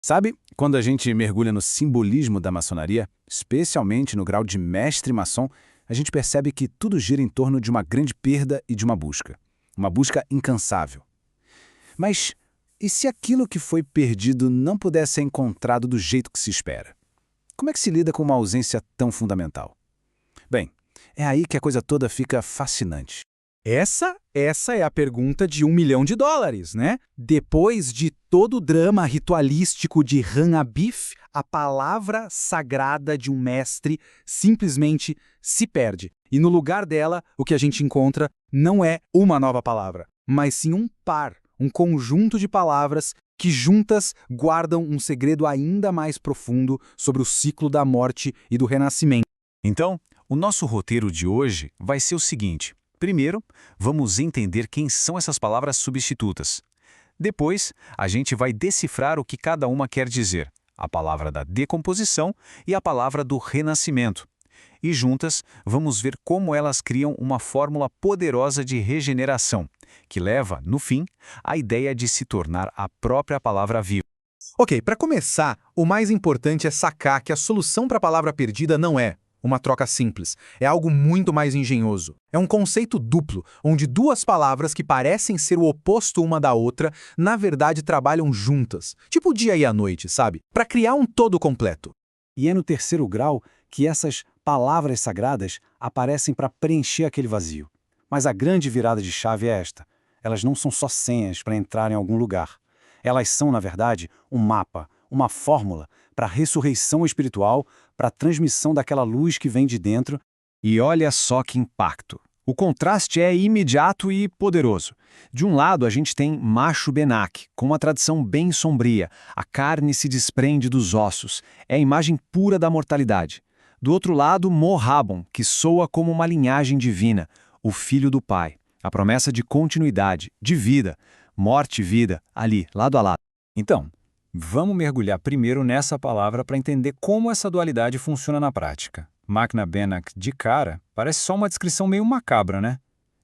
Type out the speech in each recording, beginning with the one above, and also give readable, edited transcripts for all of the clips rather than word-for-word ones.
Sabe, quando a gente mergulha no simbolismo da maçonaria, especialmente no grau de mestre maçom, a gente percebe que tudo gira em torno de uma grande perda e de uma busca incansável. Mas e se aquilo que foi perdido não puder ser encontrado do jeito que se espera? Como é que se lida com uma ausência tão fundamental? Bem, é aí que a coisa toda fica fascinante. Essa é a pergunta de US$ 1 milhão, né? Depois de todo o drama ritualístico de Han Abif, a palavra sagrada de um mestre simplesmente se perde. E no lugar dela, o que a gente encontra não é uma nova palavra, mas sim um conjunto de palavras que juntas guardam um segredo ainda mais profundo sobre o ciclo da morte e do renascimento. Então, o nosso roteiro de hoje vai ser o seguinte. Primeiro, vamos entender quem são essas palavras substitutas. Depois, a gente vai decifrar o que cada uma quer dizer, a palavra da decomposição e a palavra do renascimento. E juntas, vamos ver como elas criam uma fórmula poderosa de regeneração, que leva, no fim, à ideia de se tornar a própria palavra viva. Ok, para começar, o mais importante é sacar que a solução para a palavra perdida não é uma troca simples. É algo muito mais engenhoso. É um conceito duplo, onde duas palavras que parecem ser o oposto uma da outra, na verdade trabalham juntas, tipo o dia e a noite, sabe? Para criar um todo completo. E é no terceiro grau que essas palavras sagradas aparecem para preencher aquele vazio. Mas a grande virada de chave é esta. Elas não são só senhas para entrar em algum lugar. Elas são, na verdade, um mapa, uma fórmula para a ressurreição espiritual, para a transmissão daquela luz que vem de dentro. E olha só que impacto. O contraste é imediato e poderoso. De um lado, a gente tem Macho Benak, com uma tradição bem sombria. A carne se desprende dos ossos. É a imagem pura da mortalidade. Do outro lado, Morhabon, que soa como uma linhagem divina, o filho do Pai. A promessa de continuidade, de vida, morte e vida, ali, lado a lado. Então, vamos mergulhar primeiro nessa palavra para entender como essa dualidade funciona na prática. Makna Benak, de cara, parece só uma descrição meio macabra, né?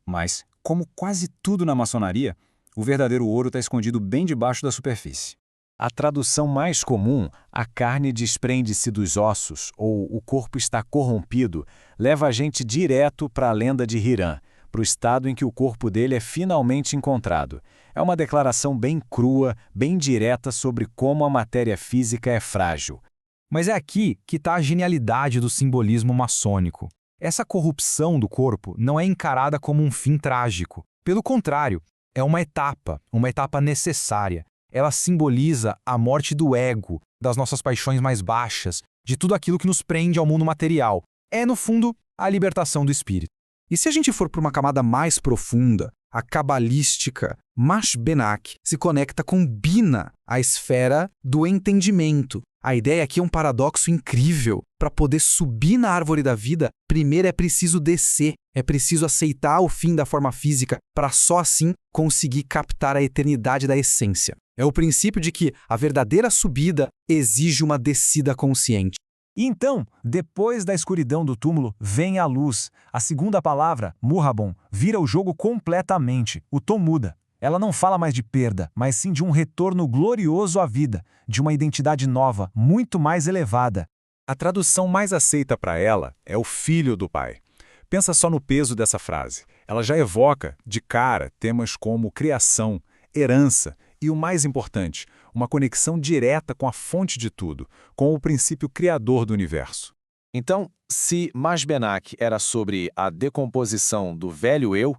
Mas, como quase tudo na maçonaria, o verdadeiro ouro está escondido bem debaixo da superfície. A tradução mais comum, a carne desprende-se dos ossos ou o corpo está corrompido, leva a gente direto para a lenda de Hiram, para o estado em que o corpo dele é finalmente encontrado. É uma declaração bem crua, bem direta sobre como a matéria física é frágil. Mas é aqui que está a genialidade do simbolismo maçônico. Essa corrupção do corpo não é encarada como um fim trágico. Pelo contrário, é uma etapa necessária. Ela simboliza a morte do ego, das nossas paixões mais baixas, de tudo aquilo que nos prende ao mundo material. É, no fundo, a libertação do espírito. E se a gente for para uma camada mais profunda, a cabalística, Mash Benak se conecta com Bina, a esfera do entendimento. A ideia aqui é um paradoxo incrível. Para poder subir na árvore da vida, primeiro é preciso descer, é preciso aceitar o fim da forma física para só assim conseguir captar a eternidade da essência. É o princípio de que a verdadeira subida exige uma descida consciente. E então, depois da escuridão do túmulo, vem a luz. A segunda palavra, Morhabon, vira o jogo completamente. O tom muda. Ela não fala mais de perda, mas sim de um retorno glorioso à vida, de uma identidade nova, muito mais elevada. A tradução mais aceita para ela é o filho do Pai. Pensa só no peso dessa frase. Ela já evoca, de cara, temas como criação, herança e, o mais importante, uma conexão direta com a fonte de tudo, com o princípio criador do universo. Então, se Mash Benak era sobre a decomposição do velho eu,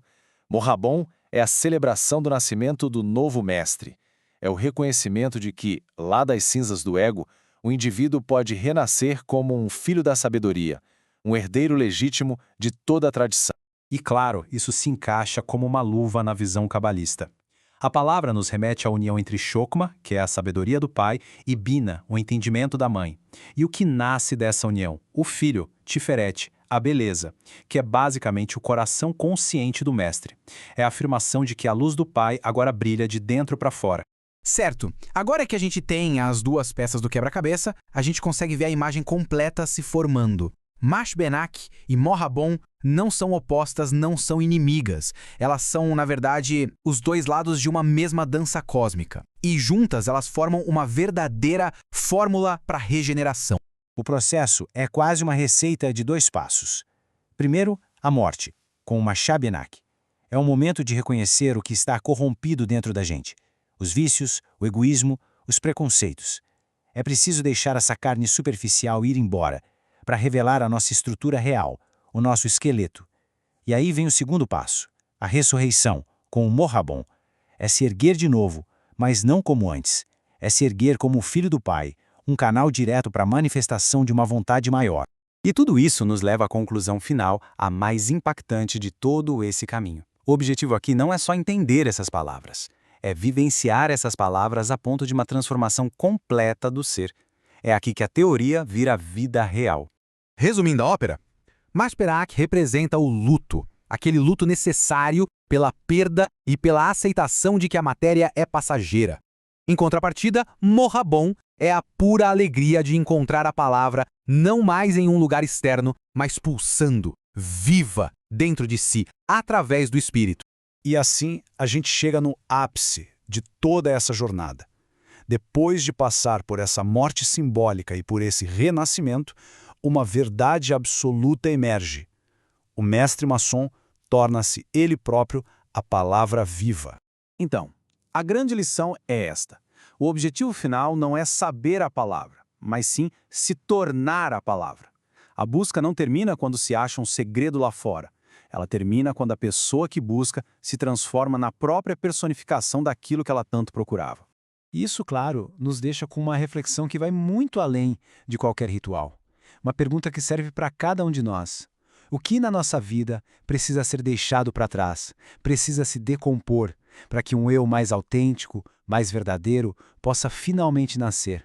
Morhabon é a celebração do nascimento do novo mestre. É o reconhecimento de que, lá das cinzas do ego, o indivíduo pode renascer como um filho da sabedoria, um herdeiro legítimo de toda a tradição. E claro, isso se encaixa como uma luva na visão cabalista. A palavra nos remete à união entre Chokma, que é a sabedoria do pai, e Bina, o entendimento da mãe. E o que nasce dessa união? O filho, Tiferet, a beleza, que é basicamente o coração consciente do mestre. É a afirmação de que a luz do pai agora brilha de dentro para fora. Certo, agora que a gente tem as duas peças do quebra-cabeça, a gente consegue ver a imagem completa se formando. Mashbenak e Morhabon não são opostas, não são inimigas. Elas são, na verdade, os dois lados de uma mesma dança cósmica. E juntas elas formam uma verdadeira fórmula para regeneração. O processo é quase uma receita de 2 passos. Primeiro, a morte, com o Mashbenak. É um momento de reconhecer o que está corrompido dentro da gente. Os vícios, o egoísmo, os preconceitos. É preciso deixar essa carne superficial ir embora, para revelar a nossa estrutura real, o nosso esqueleto. E aí vem o segundo passo, a ressurreição, com o Morhabon. É se erguer de novo, mas não como antes. É se erguer como o Filho do Pai, um canal direto para a manifestação de uma vontade maior. E tudo isso nos leva à conclusão final, a mais impactante de todo esse caminho. O objetivo aqui não é só entender essas palavras, é vivenciar essas palavras a ponto de uma transformação completa do ser. É aqui que a teoria vira vida real. Resumindo a ópera, Mashbenak representa o luto, aquele luto necessário pela perda e pela aceitação de que a matéria é passageira. Em contrapartida, Morhabon é a pura alegria de encontrar a palavra não mais em um lugar externo, mas pulsando, viva, dentro de si, através do espírito. E assim a gente chega no ápice de toda essa jornada. Depois de passar por essa morte simbólica e por esse renascimento, uma verdade absoluta emerge. O mestre maçom torna-se ele próprio a palavra viva. Então, a grande lição é esta. O objetivo final não é saber a palavra, mas sim se tornar a palavra. A busca não termina quando se acha um segredo lá fora. Ela termina quando a pessoa que busca se transforma na própria personificação daquilo que ela tanto procurava. Isso, claro, nos deixa com uma reflexão que vai muito além de qualquer ritual. Uma pergunta que serve para cada um de nós. O que na nossa vida precisa ser deixado para trás, precisa se decompor, para que um eu mais autêntico, mais verdadeiro, possa finalmente nascer?